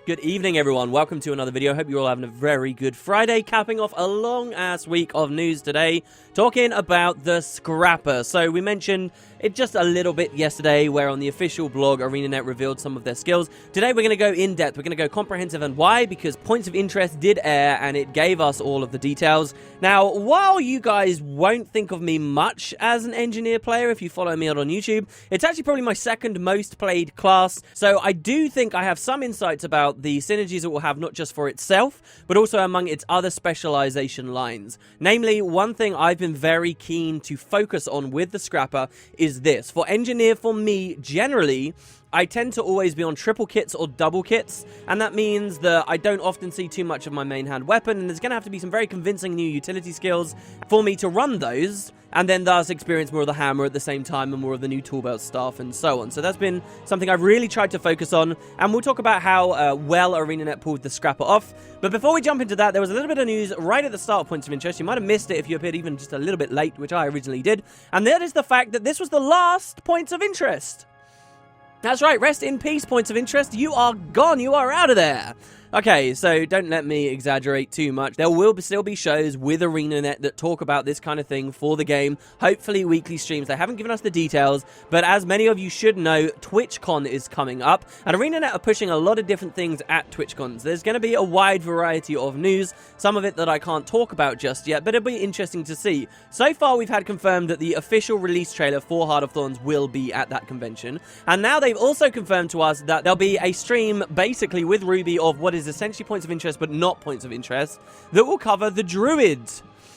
Good evening, everyone. Welcome to another video. Hope you're all having a very good Friday, capping off a long-ass week of news today, talking about the Scrapper. So we mentioned it just a little bit yesterday, where on the official blog, ArenaNet revealed some of their skills. Today, we're going to go in-depth. We're going to go comprehensive. And why? Because Points of Interest did air, and it gave us all of the details. Now, while you guys won't think of me much as an engineer player, if you follow me out on YouTube, it's actually probably my second most played class. So I do think I have some insights about the synergies it will have, not just for itself, but also among its other specialization lines. Namely, one thing I've been very keen to focus on with the Scrapper is this. For engineer, for me, generally, I tend to always be on triple kits or double kits, and that means that I don't often see too much of my main hand weapon, and there's going to have to be some very convincing new utility skills for me to run those, and then thus experience more of the hammer at the same time and more of the new tool belt stuff and so on. So that's been something I've really tried to focus on, and we'll talk about how well ArenaNet pulled the Scrapper off. But before we jump into that, there was a little bit of news right at the start of Points of Interest. You might have missed it if you appeared even just a little bit late, which I originally did, and that is the fact that this was the last Points of Interest. That's right, rest in peace, Points of Interest. You are gone, you are out of there. Okay, so don't let me exaggerate too much. There will still be shows with ArenaNet that talk about this kind of thing for the game. Hopefully weekly streams. They haven't given us the details, but as many of you should know, TwitchCon is coming up, and ArenaNet are pushing a lot of different things at TwitchCons. There's going to be a wide variety of news, some of it that I can't talk about just yet, but it'll be interesting to see. So far, we've had confirmed that the official release trailer for Heart of Thorns will be at that convention, and now they've also confirmed to us that there'll be a stream, basically with Ruby, of what is essentially Points of Interest, but not Points of Interest, that will cover the Druid.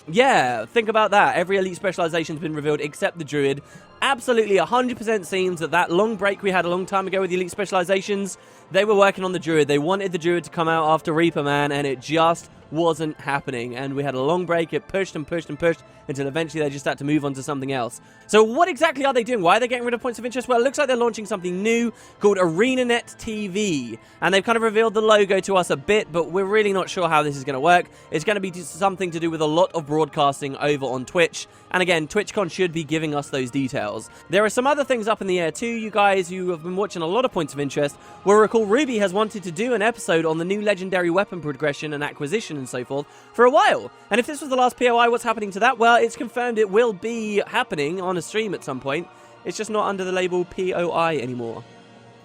Yeah, think about that. Every elite specialization has been revealed except the Druid. Absolutely 100% seems that long break we had a long time ago with the elite specializations, they were working on the Druid. They wanted the Druid to come out after Reaper Man, and it just wasn't happening. And we had a long break. It pushed and pushed and pushed until eventually they just had to move on to something else. So what exactly are they doing? Why are they getting rid of Points of Interest? Well, it looks like they're launching something new called ArenaNet TV. And they've kind of revealed the logo to us a bit, but we're really not sure how this is going to work. It's going to be something to do with a lot of broadcasting over on Twitch. And again, TwitchCon should be giving us those details. There are some other things up in the air too. You guys who have been watching a lot of Points of Interest will recall Ruby has wanted to do an episode on the new legendary weapon progression and acquisition and so forth for a while. And if this was the last POI, what's happening to that? Well, it's confirmed it will be happening on a stream at some point. It's just not under the label POI anymore.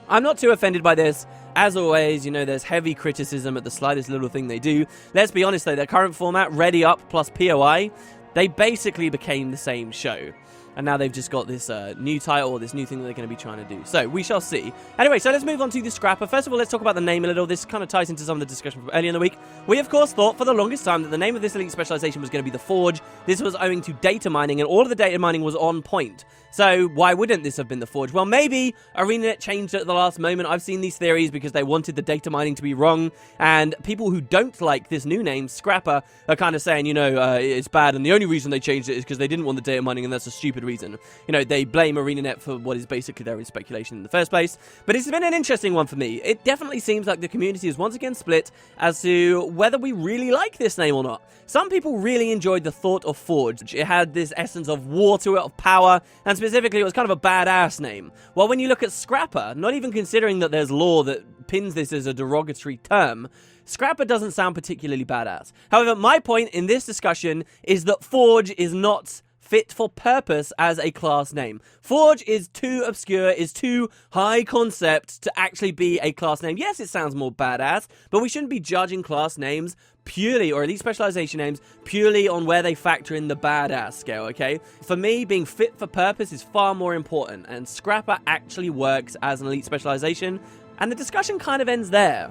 I'm not too offended by this. As always, you know, there's heavy criticism at the slightest little thing they do. Let's be honest though, their current format, Ready Up plus POI, they basically became the same show. And now they've just got this new title, or this new thing that they're going to be trying to do. So, we shall see. Anyway, so let's move on to the Scrapper. First of all, let's talk about the name a little. This kind of ties into some of the discussion from earlier in the week. We, of course, thought for the longest time that the name of this elite specialization was going to be the Forge. This was owing to data mining, and all of the data mining was on point. So, why wouldn't this have been the Forge? Well, maybe ArenaNet changed it at the last moment. I've seen these theories because they wanted the data mining to be wrong, and people who don't like this new name, Scrapper, are kind of saying, you know, it's bad, and the only reason they changed it is because they didn't want the data mining, and that's a stupid reason. You know, they blame ArenaNet for what is basically their own speculation in the first place. But it's been an interesting one for me. It definitely seems like the community is once again split as to whether we really like this name or not. Some people really enjoyed the thought of Forge. It had this essence of war to it, of power, and specifically it was kind of a badass name. While when you look at Scrapper, not even considering that there's law that pins this as a derogatory term, Scrapper doesn't sound particularly badass. However, my point in this discussion is that Forge is not fit for purpose as a class name. Forge is too obscure, is too high concept to actually be a class name. Yes, it sounds more badass, but we shouldn't be judging class names purely, or elite specialization names, purely on where they factor in the badass scale, okay? For me, being fit for purpose is far more important, and Scrapper actually works as an elite specialization, and the discussion kind of ends there.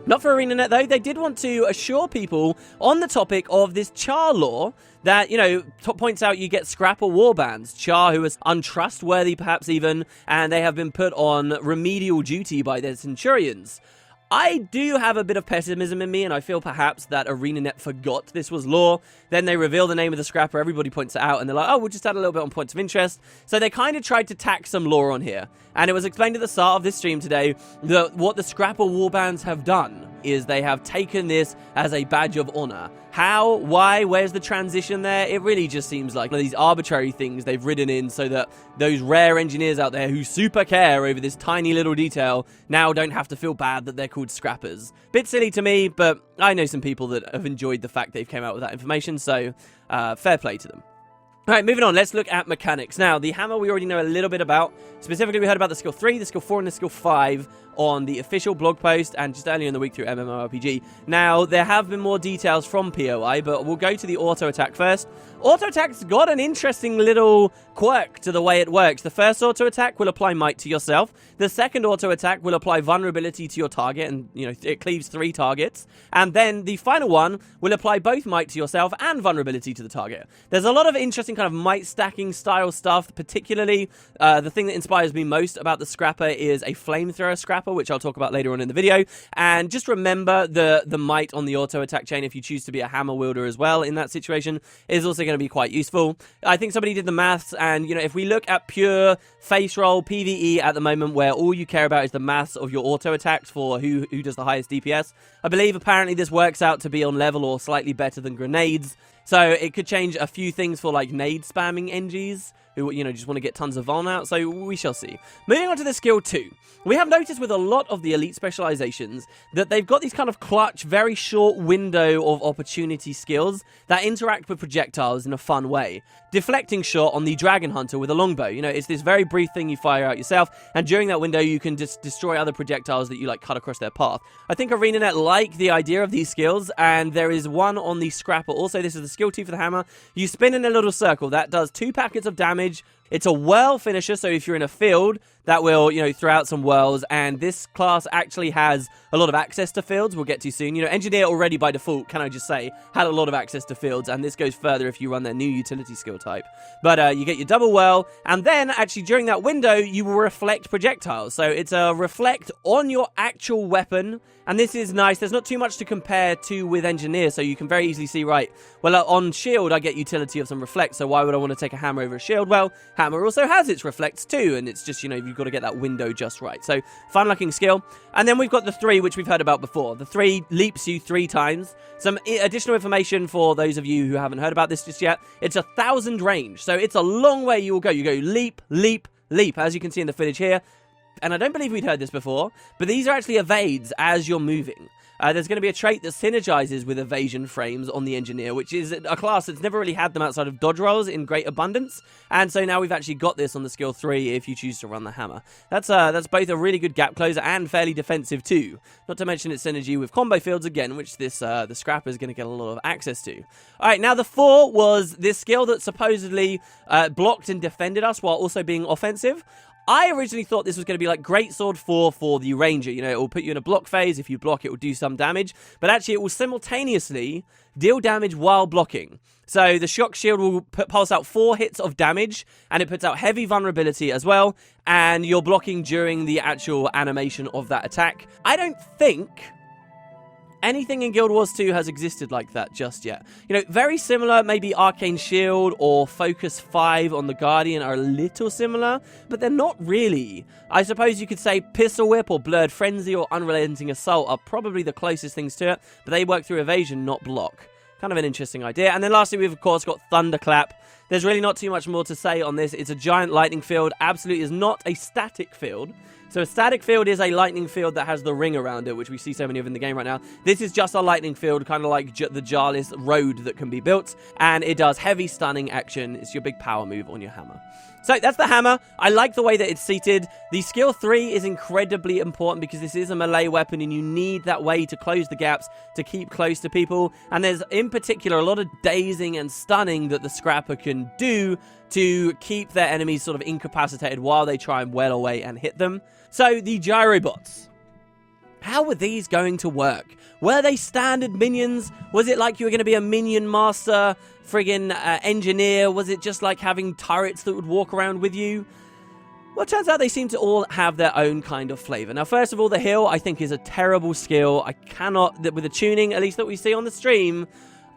Not for ArenaNet, though. They did want to assure people on the topic of this Char law that, you know, points out you get Scrapper warbands. Char, who is untrustworthy, perhaps even, and they have been put on remedial duty by their Centurions. I do have a bit of pessimism in me, and I feel perhaps that ArenaNet forgot this was law. Then they reveal the name of the Scrapper, everybody points it out, and they're like, oh, we'll just add a little bit on Points of Interest. So they kind of tried to tack some lore on here. And it was explained at the start of this stream today that what the Scrapper warbands have done is they have taken this as a badge of honor. How? Why? Where's the transition there? It really just seems like one of these arbitrary things they've written in so that those rare engineers out there who super care over this tiny little detail now don't have to feel bad that they're called scrappers. Bit silly to me, but I know some people that have enjoyed the fact they've came out with that information, so fair play to them. Alright, moving on, let's look at mechanics. Now, the hammer we already know a little bit about. Specifically, we heard about the skill 3, the skill 4, and the skill 5 on the official blog post and just earlier in the week through MMORPG. Now, there have been more details from POI, but we'll go to the auto attack first. Auto attack's got an interesting little quirk to the way it works. The first auto attack will apply might to yourself. The second auto attack will apply vulnerability to your target, and it cleaves 3 targets. And then the final one will apply both might to yourself and vulnerability to the target. There's a lot of interesting kind of might stacking style stuff, particularly the thing that inspires me most about the scrapper is a flamethrower scrapper, which I'll talk about later on in the video. And just remember the might on the auto attack chain, if you choose to be a hammer wielder as well in that situation, is also going to be quite useful. I think somebody did the maths, and if we look at pure face roll PvE at the moment, where all you care about is the maths of your auto attacks for who does the highest DPS, I believe apparently this works out to be on level or slightly better than grenades. So it could change a few things for like nade spamming NGs who just want to get tons of vuln out, so we shall see. Moving on to the skill 2. We have noticed with a lot of the elite specializations that they've got these kind of clutch, very short window of opportunity skills that interact with projectiles in a fun way. Deflecting shot on the Dragon Hunter with a longbow. It's this very brief thing you fire out yourself, and during that window you can just destroy other projectiles that you cut across their path. I think ArenaNet like the idea of these skills, and there is one on the Scrapper. Also, this is the skill 2 for the hammer. You spin in a little circle. That does 2 packets of damage. It's a whirl finisher, so if you're in a field, that will, throw out some whirls, and this class actually has a lot of access to fields we'll get to soon. Engineer already by default, can I just say, had a lot of access to fields, and this goes further if you run their new utility skill type. But you get your double whirl, and then, actually, during that window, you will reflect projectiles. So it's a reflect on your actual weapon, and this is nice. There's not too much to compare to with Engineer, so you can very easily see, right, well, on Shield, I get utility of some reflect, so why would I want to take a hammer over a Shield? Well, Hammer also has its reflects too, and it's just, you've got to get that window just right. So, fun looking skill. And then we've got the 3, which we've heard about before. The 3 leaps you 3 times. Some additional information for those of you who haven't heard about this just yet. It's 1,000 range, so it's a long way you will go. You go leap, leap, leap, as you can see in the footage here. And I don't believe we'd heard this before, but these are actually evades as you're moving. There's going to be a trait that synergizes with evasion frames on the Engineer, which is a class that's never really had them outside of dodge rolls in great abundance. And so now we've actually got this on the skill 3 if you choose to run the hammer. That's both a really good gap closer and fairly defensive too. Not to mention its synergy with combo fields again, which this the Scrapper is going to get a lot of access to. Alright, now the 4 was this skill that supposedly blocked and defended us while also being offensive. I originally thought this was going to be like Great Sword 4 for the Ranger. It will put you in a block phase. If you block, it will do some damage. But actually, it will simultaneously deal damage while blocking. So the Shock Shield will pulse out 4 hits of damage, and it puts out heavy vulnerability as well. And you're blocking during the actual animation of that attack. I don't think anything in Guild Wars 2 has existed like that just yet. Very similar, maybe Arcane Shield or Focus 5 on the Guardian are a little similar, but they're not really. I suppose you could say Pistol Whip or Blurred Frenzy or Unrelenting Assault are probably the closest things to it, but they work through evasion, not block. Kind of an interesting idea. And then lastly, we've of course got Thunderclap. There's really not too much more to say on this. It's a giant lightning field. Absolutely is not a static field. So a static field is a lightning field that has the ring around it, which we see so many of in the game right now. This is just a lightning field, kind of like the Jarlis road that can be built, and it does heavy stunning action. It's your big power move on your hammer. So that's the hammer. I like the way that it's seated. The skill 3 is incredibly important because this is a melee weapon and you need that way to close the gaps, to keep close to people. And there's in particular a lot of dazing and stunning that the Scrapper can do to keep their enemies sort of incapacitated while they try and well away and hit them. So the Gyro bots. How were these going to work? Were they standard minions? Was it like you were going to be a minion master friggin' engineer? Was it just like having turrets that would walk around with you? Well, it turns out they seem to all have their own kind of flavor. Now, first of all, the heal, I think, is a terrible skill. I cannot, with the tuning, at least that we see on the stream,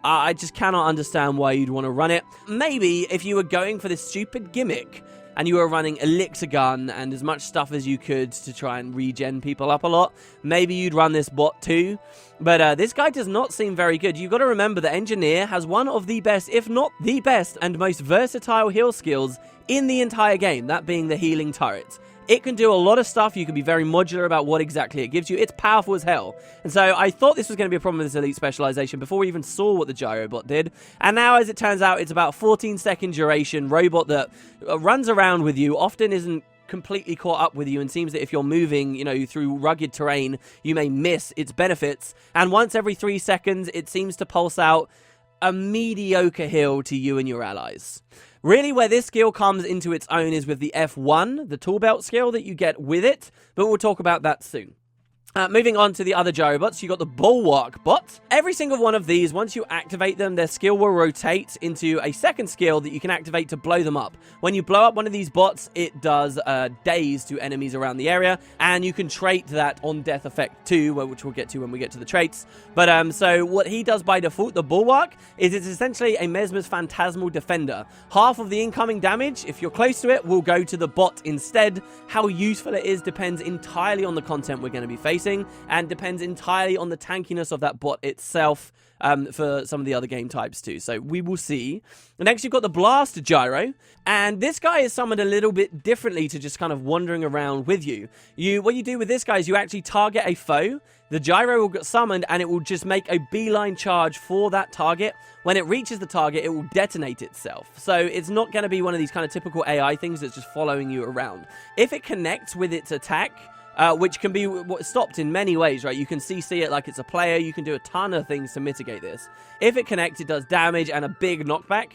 I just cannot understand why you'd want to run it. Maybe if you were going for this stupid gimmick and you were running Elixir Gun and as much stuff as you could to try and regen people up a lot, maybe you'd run this bot too. But this guy does not seem very good. You've got to remember that Engineer has one of the best, if not the best, and most versatile heal skills in the entire game, that being the healing turret. It can do a lot of stuff. You can be very modular about what exactly it gives you. It's powerful as hell. And so I thought this was going to be a problem with this elite specialization before we even saw what the Gyro bot did. And now, as it turns out, it's about 14-second duration robot that runs around with you, often isn't completely caught up with you, and seems that if you're moving, you know, through rugged terrain, you may miss its benefits. And once every 3 seconds, it seems to pulse out a mediocre heal to you and your allies. Really, where this skill comes into its own is with the F1, the tool belt skill that you get with it, but we'll talk about that soon. Moving on to the other gyro bots, you got the Bulwark bot. Every single one of these, once you activate them, their skill will rotate into a second skill that you can activate to blow them up. When you blow up one of these bots, it does daze to enemies around the area, and you can trait that on death effect too, which we'll get to when we get to the traits. But so what he does by default, the Bulwark, is it's essentially a Mesmer's Phantasmal Defender. Half of the incoming damage, if you're close to it, will go to the bot instead. How useful it is depends entirely on the content we're going to be facing, and depends entirely on the tankiness of that bot itself for some of the other game types too. So we will see. Next, you've got the Blast Gyro, and this guy is summoned a little bit differently to just kind of wandering around with you. What you do with this guy is you actually target a foe. The Gyro will get summoned, and it will just make a beeline charge for that target. When it reaches the target, it will detonate itself. So it's not going to be one of these kind of typical AI things that's just following you around. If it connects with its attack, which can be stopped in many ways, right? You can CC it like it's a player. You can do a ton of things to mitigate this. If it connects, it does damage and a big knockback.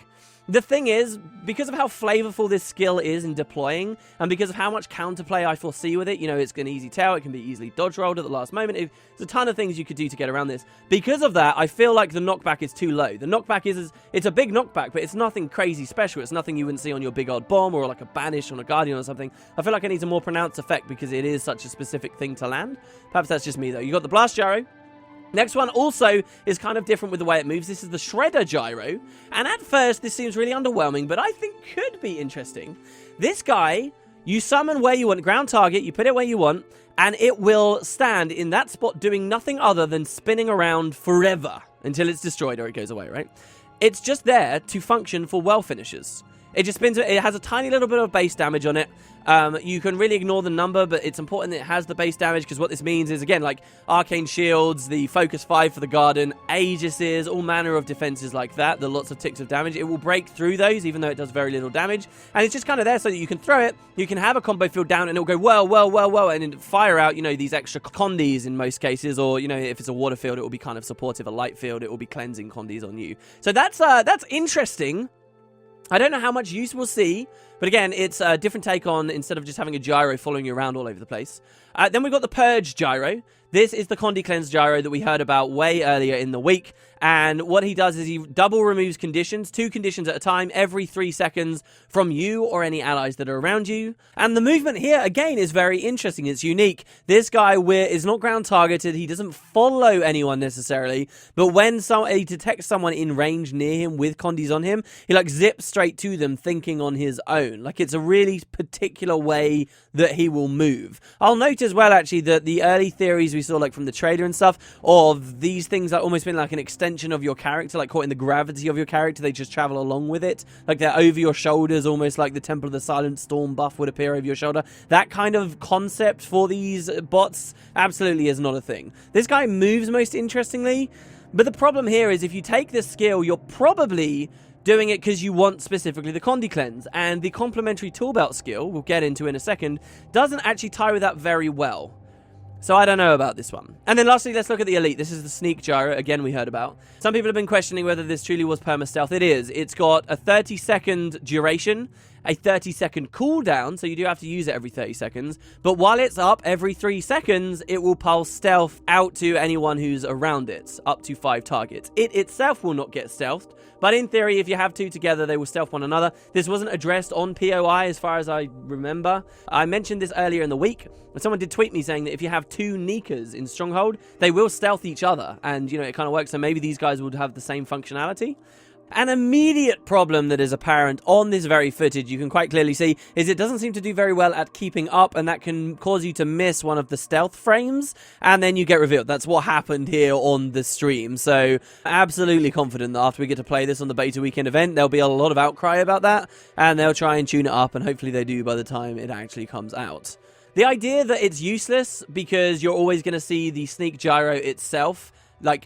The thing is, because of how flavorful this skill is in deploying, and because of how much counterplay I foresee with it, you know, it's an easy tail, it can be easily dodge rolled at the last moment. There's a ton of things you could do to get around this. Because of that, I feel like the knockback is too low. The knockback it's a big knockback, but it's nothing crazy special. It's nothing you wouldn't see on your big old bomb or like a banish on a guardian or something. I feel like it needs a more pronounced effect because it is such a specific thing to land. Perhaps that's just me though. You got the Blast Gyro. Next one also is kind of different with the way it moves. This is the Shredder Gyro. And at first, this seems really underwhelming, but I think could be interesting. This guy, you summon where you want, ground target, you put it where you want, and it will stand in that spot doing nothing other than spinning around forever until it's destroyed or it goes away, right? It's just there to function for well finishers. It just spins, it has a tiny little bit of base damage on it. You can really ignore the number, but it's important that it has the base damage, because what this means is, again, like Arcane Shields, the Focus 5 for the Garden, Aegises, all manner of defenses like that, the lots of ticks of damage. It will break through those, even though it does very little damage. And it's just kind of there so that you can throw it, you can have a combo field down, and it'll go well, and then fire out, you know, these extra condies in most cases, or, you know, if it's a water field, it will be kind of supportive. A light field, it will be cleansing condies on you. So that's interesting. I don't know how much use we'll see, but again, it's a different take on, instead of just having a gyro following you around all over the place. Then we've got the Purge Gyro. This is the Condi Cleanse Gyro that we heard about way earlier in the week. And what he does is he double removes conditions, 2 conditions at a time, every 3 seconds from you or any allies that are around you. And the movement here, again, is very interesting. It's unique. This guy is not ground targeted. He doesn't follow anyone necessarily. But when he detects someone in range near him with condis on him, he like zips straight to them, thinking on his own. Like, it's a really particular way that he will move. I'll note as well, actually, that the early theories we saw, like from the trailer and stuff, of these things that almost been like an extension of your character, like caught in the gravity of your character, they just travel along with it, like they're over your shoulders, almost like the Temple of the Silent Storm buff would appear over your shoulder. That kind of concept for these bots absolutely is not a thing. This guy moves most interestingly, but the problem here is if you take this skill, you're probably doing it because you want specifically the Condi Cleanse, and the complementary tool belt skill, we'll get into in a second, doesn't actually tie with that very well. So I don't know about this one. And then lastly, let's look at the Elite. This is the Sneak Gyro, again we heard about. Some people have been questioning whether this truly was perma-stealth. It is. It's got a 30-second duration, a 30-second cooldown, so you do have to use it every 30 seconds. But while it's up every 3 seconds, it will pulse stealth out to anyone who's around it, up to 5 targets. It itself will not get stealthed, but in theory, if you have 2 together, they will stealth one another. This wasn't addressed on POI as far as I remember. I mentioned this earlier in the week, and someone did tweet me saying that if you have 2 Nikas in Stronghold, they will stealth each other, and, you know, it kind of works, so maybe these guys would have the same functionality. An immediate problem that is apparent on this very footage, you can quite clearly see, is it doesn't seem to do very well at keeping up, and that can cause you to miss one of the stealth frames, and then you get revealed. That's what happened here on the stream. So, absolutely confident that after we get to play this on the beta weekend event, there'll be a lot of outcry about that, and they'll try and tune it up, and hopefully they do by the time it actually comes out. The idea that it's useless because you're always going to see the sneak gyro itself,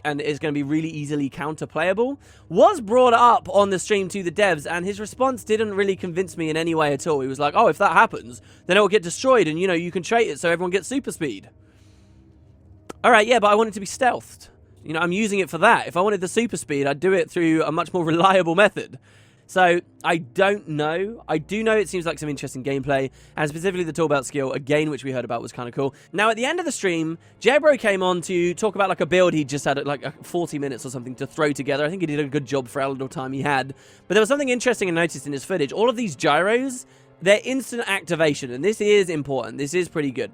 and it's going to be really easily counter-playable, was brought up on the stream to the devs, and his response didn't really convince me in any way at all. He was like, oh, if that happens, then it will get destroyed, and, you can trait it so everyone gets super speed. Alright, yeah, but I want it to be stealthed. I'm using it for that. If I wanted the super speed, I'd do it through a much more reliable method. So, I don't know. I do know it seems like some interesting gameplay, and specifically the tool belt skill, again, which we heard about, was kind of cool. Now, at the end of the stream, Gyro came on to talk about, a build he just had, 40 minutes or something to throw together. I think he did a good job for how little time he had. But there was something interesting I noticed in his footage. All of these gyros, they're instant activation, and this is important. This is pretty good.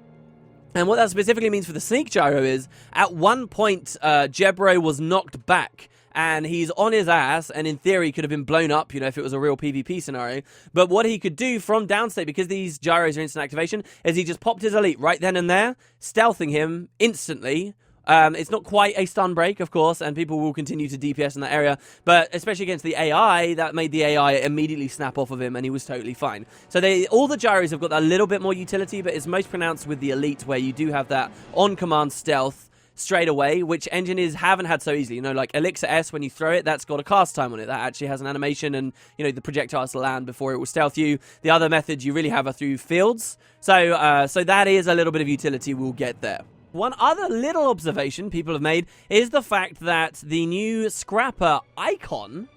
And what that specifically means for the sneak gyro is, at one point, Gyro was knocked back, and he's on his ass, and in theory could have been blown up, if it was a real PvP scenario. But what he could do from downstate, because these gyros are instant activation, is he just popped his elite right then and there, stealthing him instantly. It's not quite a stun break, of course, and people will continue to DPS in that area, but especially against the AI, that made the AI immediately snap off of him, and he was totally fine. So all the gyros have got a little bit more utility, but it's most pronounced with the elite, where you do have that on-command stealth straight away, which engineers haven't had so easily. Like Elixir S, when you throw it, that's got a cast time on it. That actually has an animation, and, the projectiles to land before it will stealth you. The other methods you really have are through fields. So that is a little bit of utility we'll get there. One other little observation people have made is the fact that the new Scrapper icon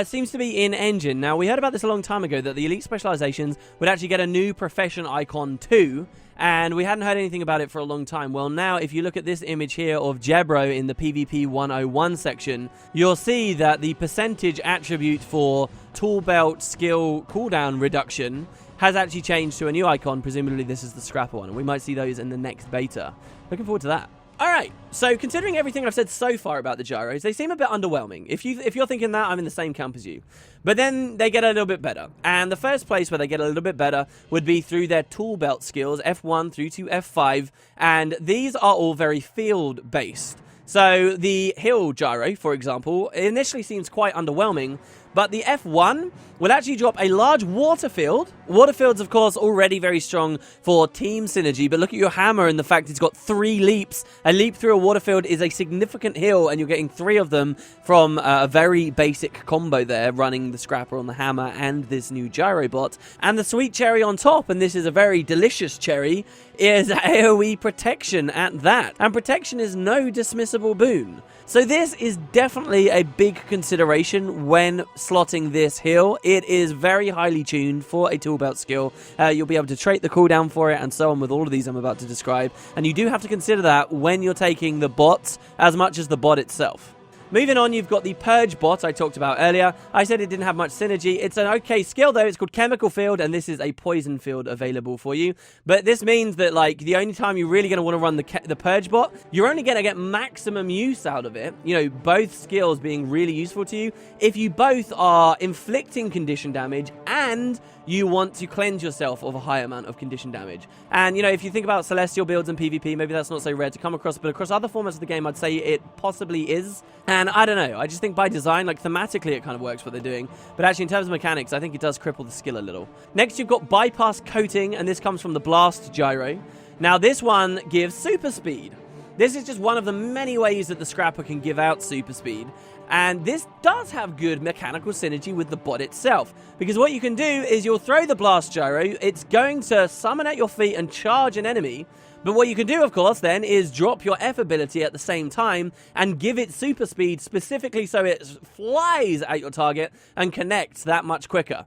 seems to be in engine. Now, we heard about this a long time ago, that the Elite Specializations would actually get a new profession icon too, and we hadn't heard anything about it for a long time. Well, now, if you look at this image here of Gyro in the PvP 101 section, you'll see that the percentage attribute for tool belt skill cooldown reduction has actually changed to a new icon. Presumably this is the Scrapper one, and we might see those in the next beta. Looking forward to that. Alright, so considering everything I've said so far about the gyros, they seem a bit underwhelming. If you're thinking that, I'm in the same camp as you. But then they get a little bit better. And the first place where they get a little bit better would be through their tool belt skills, F1 through to F5. And these are all very field-based. So the hill gyro, for example, initially seems quite underwhelming, but the F1 will actually drop a large water field. Water fields, of course, already very strong for team synergy, but look at your hammer and the fact it's got 3 leaps. A leap through a water field is a significant hill, and you're getting 3 of them from a very basic combo there, running the Scrapper on the hammer and this new gyro bot. And the sweet cherry on top, and this is a very delicious cherry, is AoE protection at that. And protection is no dismissible boon. So this is definitely a big consideration when slotting this hill. It is very highly tuned for a tool belt skill. You'll be able to trait the cooldown for it and so on with all of these I'm about to describe. And you do have to consider that when you're taking the bot as much as the bot itself. Moving on, you've got the Purge bot I talked about earlier. I said it didn't have much synergy. It's an okay skill, though. It's called Chemical Field, and this is a Poison Field available for you. But this means that, the only time you're really going to want to run the Purge bot, you're only going to get maximum use out of it, both skills being really useful to you, if you both are inflicting condition damage and you want to cleanse yourself of a high amount of condition damage. And, if you think about Celestial builds and PvP, maybe that's not so rare to come across, but across other formats of the game, I'd say it possibly is. And I don't know, I just think by design, thematically it kind of works what they're doing, but actually in terms of mechanics, I think it does cripple the skill a little. Next, you've got Bypass Coating, and this comes from the Blast Gyro. Now, this one gives super speed. This is just one of the many ways that the Scrapper can give out super speed. And this does have good mechanical synergy with the bot itself. Because what you can do is you'll throw the Blast Gyro, it's going to summon at your feet and charge an enemy. But what you can do, of course, then, is drop your F ability at the same time and give it super speed specifically so it flies at your target and connects that much quicker.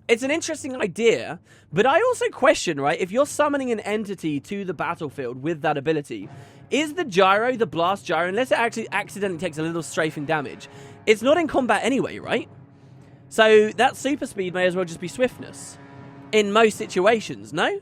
It's an interesting idea, but I also question, right, if you're summoning an entity to the battlefield with that ability, is the Gyro, the Blast Gyro, unless it actually accidentally takes a little strafing damage, it's not in combat anyway, right? So that super speed may as well just be swiftness in most situations, no?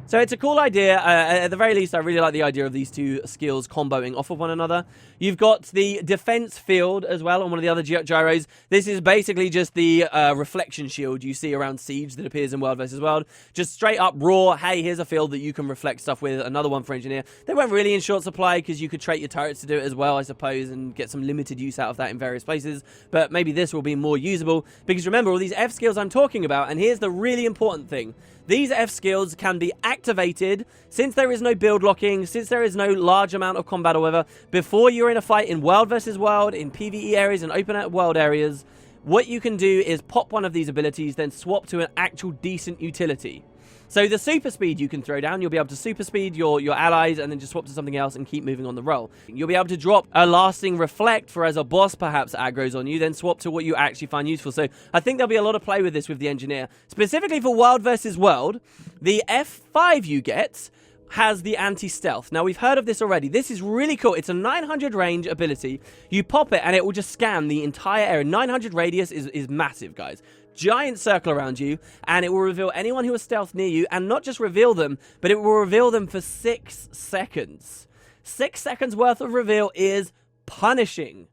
So it's a cool idea. At the very least, I really like the idea of these two skills comboing off of one another. You've got the defense field as well on one of the other gyros. This is basically just the reflection shield you see around Siege that appears in World vs. World. Just straight up raw, hey, here's a field that you can reflect stuff with. Another one for Engineer. They weren't really in short supply because you could trait your turrets to do it as well, I suppose, and get some limited use out of that in various places. But maybe this will be more usable because remember all these F skills I'm talking about, and here's the really important thing. These F skills can be activated since there is no build locking, since there is no large amount of combat or whatever. Before you're in a fight in World vs. World, in PvE areas and open world areas, what you can do is pop one of these abilities, then swap to an actual decent utility. So the super speed you can throw down, you'll be able to super speed your allies and then just swap to something else and keep moving on the roll. You'll be able to drop a lasting reflect for as a boss perhaps aggroes on you, then swap to what you actually find useful. So I think there'll be a lot of play with this with the Engineer. Specifically for World vs. World, the F5 you get has the anti-stealth. Now, we've heard of this already. This is really cool. It's a 900 range ability. You pop it and it will just scan the entire area. 900 radius is massive, guys. Giant circle around you, and it will reveal anyone who is stealth near you, and not just reveal them, but it will reveal them for 6 seconds. 6 seconds worth of reveal is punishing.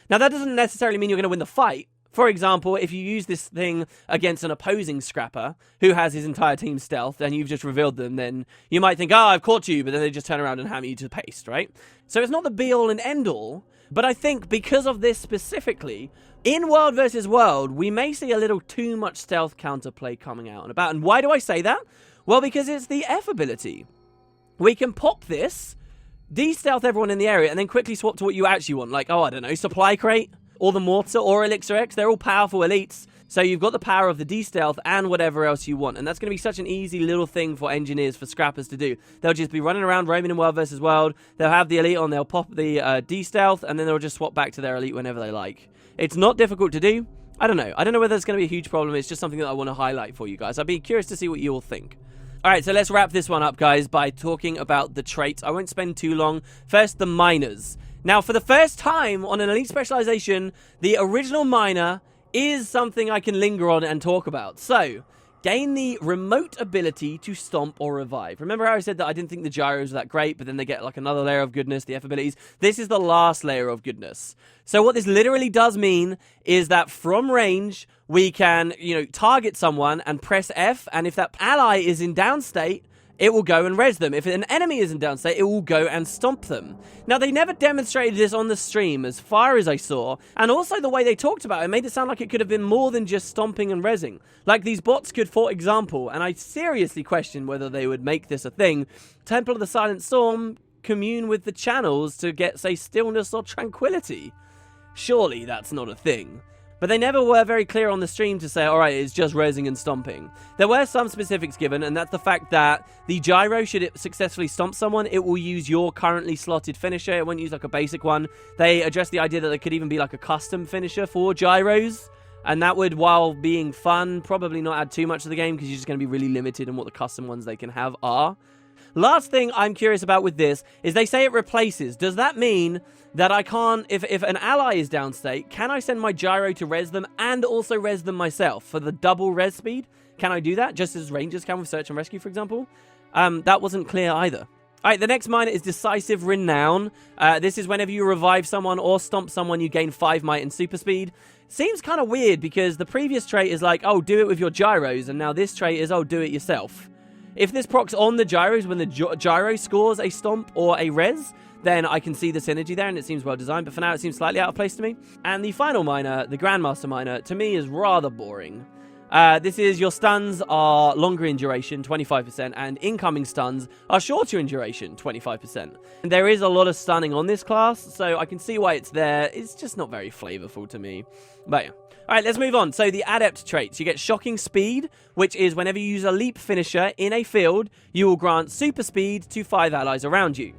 Now, that doesn't necessarily mean you're going to win the fight. For example, if you use this thing against an opposing scrapper who has his entire team stealth and you've just revealed them, then you might think, oh, I've caught you, but then they just turn around and hammer you to paste, right? So it's not the be-all and end-all, but I think because of this specifically, in World vs. World, we may see a little too much stealth counterplay coming out and about. And why do I say that? Well, because it's the F ability. We can pop this, de-stealth everyone in the area, and then quickly swap to what you actually want. Like, oh, I don't know, Supply Crate, or the Mortar, or Elixir X. They're all powerful elites. So you've got the power of the de-stealth and whatever else you want. And that's going to be such an easy little thing for engineers, for scrappers to do. They'll just be running around roaming in World vs. World. They'll have the elite on, they'll pop the de-stealth, and then they'll just swap back to their elite whenever they like. It's not difficult to do. I don't know. I don't know whether it's going to be a huge problem. It's just something that I want to highlight for you guys. I'd be curious to see what you all think. Alright, so let's wrap this one up, guys, by talking about the traits. I won't spend too long. First, the miners. Now, for the first time on an Elite Specialization, the original miner is something I can linger on and talk about. So, gain the remote ability to stomp or revive. Remember how I said that I didn't think the gyros were that great, but then they get like another layer of goodness, the F abilities? This is the last layer of goodness. So what this literally does mean is that from range, we can, target someone and press F, and if that ally is in down state, it will go and res them. If an enemy is in down state, it will go and stomp them. Now, they never demonstrated this on the stream, as far as I saw, and also the way they talked about it made it sound like it could have been more than just stomping and resing. Like, these bots could, for example, and I seriously question whether they would make this a thing, Temple of the Silent Storm commune with the channels to get, say, stillness or tranquility. Surely that's not a thing. But they never were very clear on the stream to say, alright, it's just resing and stomping. There were some specifics given, and that's the fact that the gyro, should it successfully stomp someone, it will use your currently slotted finisher. It won't use like a basic one. They addressed the idea that there could even be like a custom finisher for gyros, and that would, while being fun, probably not add too much to the game because you're just going to be really limited in what the custom ones they can have are. Last thing I'm curious about with this is they say it replaces. Does that mean that I can't, if an ally is downstate, can I send my gyro to res them and also res them myself for the double res speed? Can I do that just as rangers can with search and rescue, for example? That wasn't clear either. Alright, the next miner is Decisive Renown. This is whenever you revive someone or stomp someone, you gain 5 might and super speed. Seems kind of weird because the previous trait is like, oh, do it with your gyros, and now this trait is, oh, do it yourself. If this procs on the gyros when the gyro scores a stomp or a res, then I can see the synergy there and it seems well designed, but for now it seems slightly out of place to me. And the final miner, the Grandmaster miner, to me is rather boring. This is your stuns are longer in duration, 25%, and incoming stuns are shorter in duration, 25%. And there is a lot of stunning on this class, so I can see why it's there. It's just not very flavorful to me. But yeah. Alright, let's move on. So the adept traits. You get shocking speed, which is whenever you use a leap finisher in a field, you will grant super speed to 5 allies around you.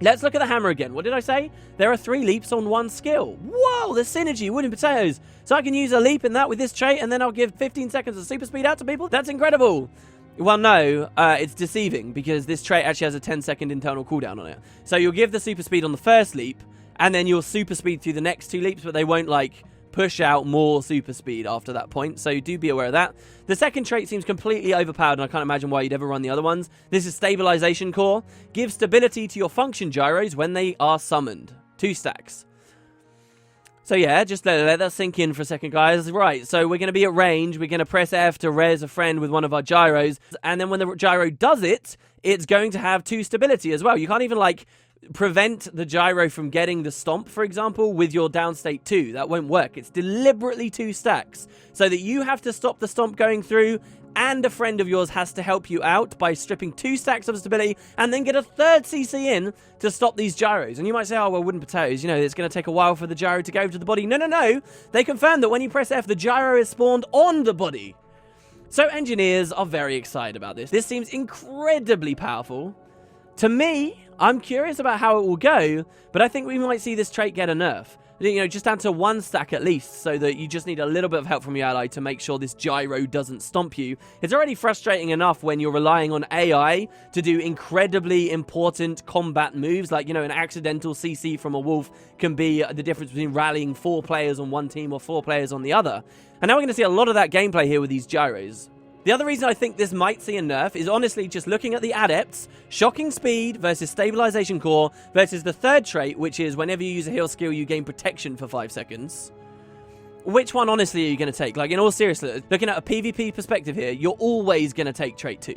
Let's look at the hammer again. What did I say? There are 3 leaps on 1 skill. Whoa, the synergy, wooden potatoes. So I can use a leap in that with this trait, and then I'll give 15 seconds of super speed out to people. That's incredible. Well, no, it's deceiving, because this trait actually has a 10-second internal cooldown on it. So you'll give the super speed on the first leap, and then you'll super speed through the next 2 leaps, but they won't, like, push out more super speed after that point, so do be aware of that. The second trait seems completely overpowered, and I can't imagine why you'd ever run the other ones. This is Stabilization Core. Give stability to your function gyros when they are summoned. 2 stacks. So yeah, just let that sink in for a second, guys. Right, so we're going to be at range. We're going to press F to res a friend with one of our gyros. And then when the gyro does it, it's going to have 2 stability as well. You can't even, like, prevent the gyro from getting the stomp, for example, with your downstate 2. That won't work. It's deliberately 2 stacks. So that you have to stop the stomp going through, and a friend of yours has to help you out by stripping 2 stacks of stability and then get a 3rd CC in to stop these gyros. And you might say, oh, well, wooden potatoes, you know, it's going to take a while for the gyro to go over to the body. No, no, no. They confirm that when you press F, the gyro is spawned on the body. So engineers are very excited about this. This seems incredibly powerful. To me, I'm curious about how it will go, but I think we might see this trait get a nerf. You know, just down to 1 stack at least, so that you just need a little bit of help from your ally to make sure this gyro doesn't stomp you. It's already frustrating enough when you're relying on AI to do incredibly important combat moves, like, you know, an accidental CC from a wolf can be the difference between rallying 4 players on one team or 4 players on the other. And now we're going to see a lot of that gameplay here with these gyros. The other reason I think this might see a nerf is honestly just looking at the adepts, shocking speed versus stabilization core versus the 3rd trait, which is whenever you use a heal skill, you gain protection for 5 seconds. Which one, honestly, are you going to take? Like, in all seriousness, looking at a PvP perspective here, you're always going to take trait 2.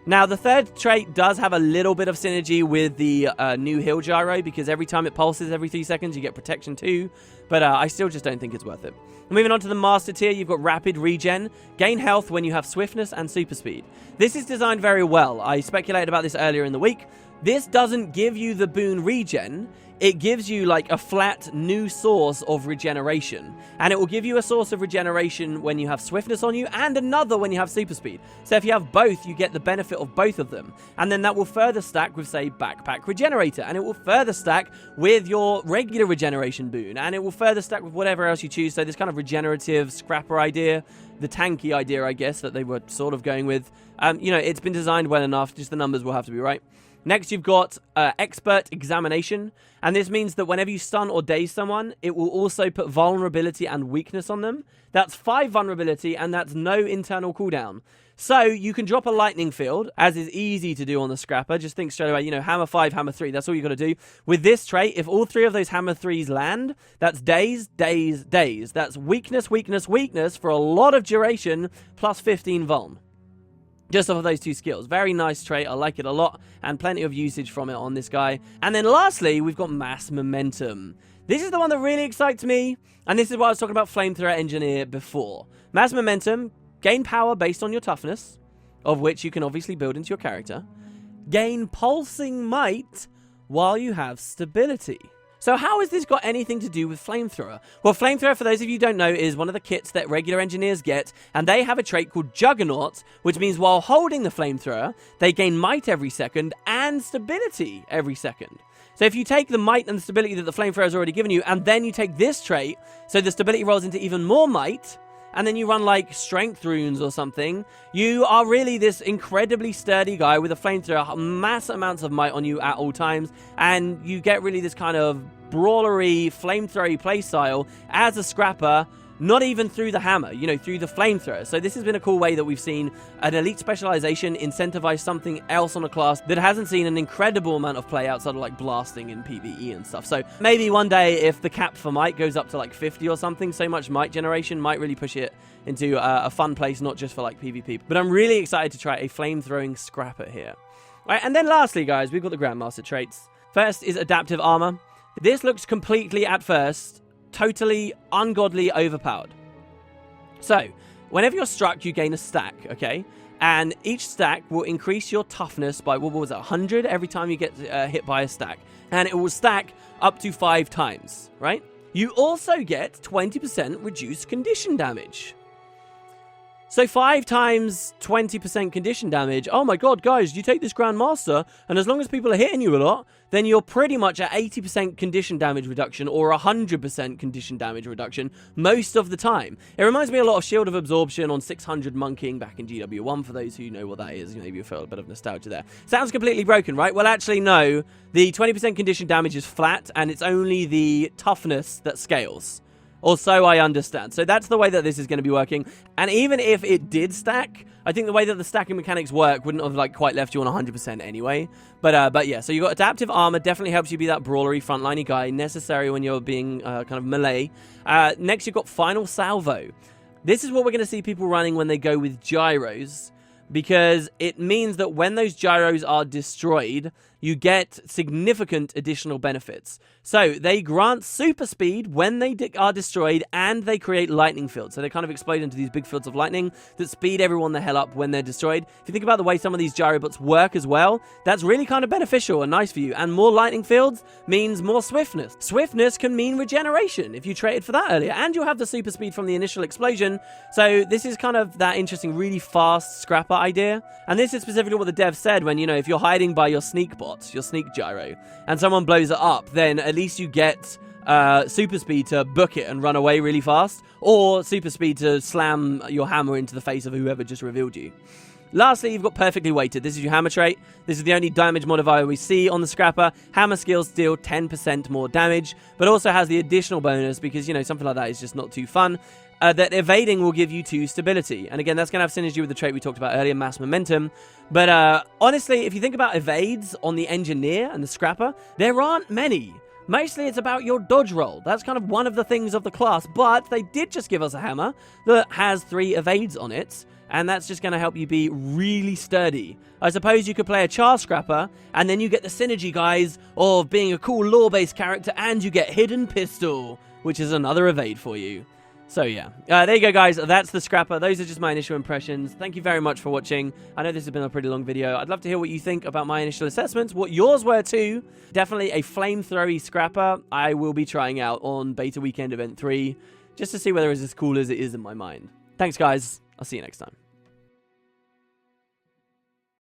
Now, the 3rd trait does have a little bit of synergy with the new heal gyro, because every time it pulses every 3 seconds, you get protection too. But I still just don't think it's worth it. Moving on to the master tier, you've got rapid regen. Gain health when you have swiftness and super speed. This is designed very well. I speculated about this earlier in the week. This doesn't give you the boon regen. It gives you like a flat new source of regeneration. And it will give you a source of regeneration when you have swiftness on you and another when you have super speed. So if you have both, you get the benefit of both of them. And then that will further stack with, say, backpack regenerator. And it will further stack with your regular regeneration boon. And it will further stack with whatever else you choose. So this kind of regenerative scrapper idea, the tanky idea, I guess, that they were sort of going with. You know, it's been designed well enough. Just the numbers will have to be right. Next, you've got expert examination, and this means that whenever you stun or daze someone, it will also put vulnerability and weakness on them. That's 5 vulnerability, and that's no internal cooldown. So you can drop a lightning field, as is easy to do on the scrapper. Just think straight away, you know, hammer 5, hammer 3. That's all you got to do. With this trait, if all 3 of those hammer 3s land, that's daze, daze, daze. That's weakness, weakness, weakness for a lot of duration, plus 15 vuln. Just off of those 2 skills. Very nice trait. I like it a lot. And plenty of usage from it on this guy. And then lastly, we've got mass momentum. This is the one that really excites me. And this is what I was talking about Flamethrower Engineer before. Mass momentum. Gain power based on your toughness, of which you can obviously build into your character. Gain pulsing might while you have stability. So how has this got anything to do with Flamethrower? Well, Flamethrower, for those of you who don't know, is one of the kits that regular engineers get, and they have a trait called Juggernaut, which means while holding the Flamethrower, they gain might every second and stability every second. So if you take the might and the stability that the Flamethrower has already given you, and then you take this trait, so the stability rolls into even more might, and then you run like strength runes or something, you are really this incredibly sturdy guy with a flamethrower, mass amounts of might on you at all times, and you get really this kind of brawlery, flamethrowery playstyle as a scrapper, not even through the hammer, you know, through the flamethrower. So this has been a cool way that we've seen an elite specialization incentivize something else on a class that hasn't seen an incredible amount of play outside of like blasting and PvE and stuff. So maybe one day if the cap for might goes up to like 50 or something, so much might generation might really push it into a fun place, not just for like PvP. But I'm really excited to try a flamethrowing scrapper here. All right, and then lastly, guys, we've got the Grandmaster traits. First is adaptive armor. This looks completely, at first, totally ungodly overpowered. So, whenever you're struck, you gain a stack, okay? And each stack will increase your toughness by, what was it, 100 every time you get hit by a stack. And it will stack up to 5 times, right? You also get 20% reduced condition damage. So 5 times 20% condition damage. Oh my god, guys, you take this Grandmaster, and as long as people are hitting you a lot, then you're pretty much at 80% condition damage reduction or 100% condition damage reduction most of the time. It reminds me a lot of Shield of Absorption on 600 Monking back in GW1, for those who know what that is. Maybe you feel a bit of nostalgia there. Sounds completely broken, right? Well, actually, no. The 20% condition damage is flat, and it's only the toughness that scales. Or so I understand. So that's the way that this is going to be working. And even if it did stack, I think the way that the stacking mechanics work wouldn't have like quite left you on 100% anyway. But yeah, so you got adaptive armor, definitely helps you be that brawlery, frontliney guy, necessary when you're being kind of melee. Next, you've got final salvo. This is what we're going to see people running when they go with gyros, because it means that when those gyros are destroyed, you get significant additional benefits. So they grant super speed when they are destroyed, and they create lightning fields. So they kind of explode into these big fields of lightning that speed everyone the hell up when they're destroyed. If you think about the way some of these gyrobots work as well, that's really kind of beneficial and nice for you. And more lightning fields means more swiftness. Swiftness can mean regeneration if you traded for that earlier, and you'll have the super speed from the initial explosion. So this is kind of that interesting, really fast scrapper idea. And this is specifically what the dev said when, you know, if you're hiding by your sneak bot, your sneak gyro, and someone blows it up, then at least you get super speed to book it and run away really fast, or super speed to slam your hammer into the face of whoever just revealed you. Lastly, you've got perfectly weighted. This is your hammer trait. This is the only damage modifier we see on the scrapper. Hammer skills deal 10% more damage, but also has the additional bonus because, you know, something like that is just not too fun. That evading will give you 2 stability. And again, that's going to have synergy with the trait we talked about earlier, mass momentum. But honestly, if you think about evades on the engineer and the scrapper, there aren't many. Mostly it's about your dodge roll. That's kind of one of the things of the class, but they did just give us a hammer that has 3 evades on it, and that's just going to help you be really sturdy. I suppose you could play a char scrapper, and then you get the synergy, guys, of being a cool lore-based character, and you get hidden pistol, which is another evade for you. So yeah, there you go, guys. That's the scrapper. Those are just my initial impressions. Thank you very much for watching. I know this has been a pretty long video. I'd love to hear what you think about my initial assessments, what yours were too. Definitely a flamethrowy scrapper I will be trying out on Beta Weekend Event 3, just to see whether it's as cool as it is in my mind. Thanks, guys. I'll see you next time.